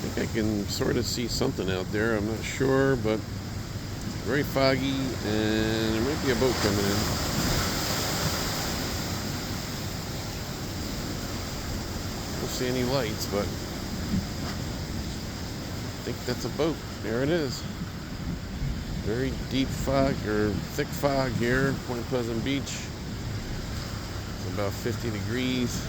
think I can sort of see something out there. I'm not sure, but very foggy, and there might be a boat coming in. Don't see any lights, but I think that's a boat. There it is. Very deep fog, or thick fog here, Point Pleasant Beach. It's about 50 degrees.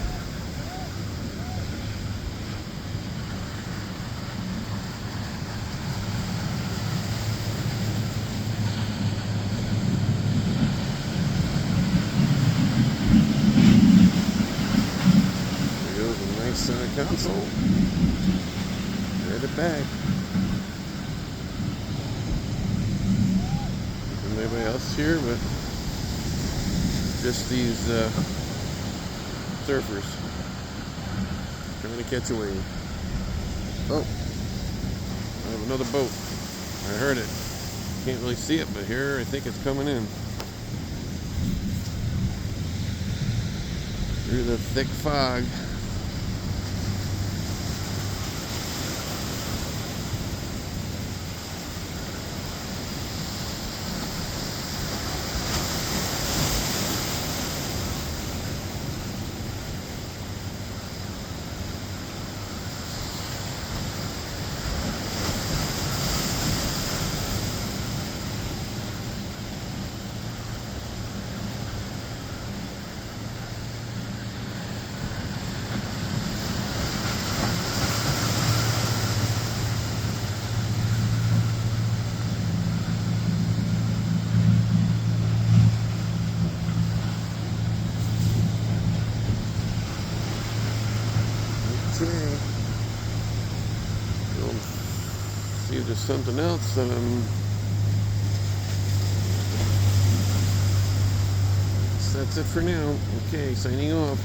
There goes a nice center console. Headed back. Anybody else here, but just these surfers trying to catch a wave. Oh, I have another boat. I heard it. Can't really see it, but here I think it's coming in through the thick fog. Okay. We'll see if there's something else that that's it for now. Okay, signing off.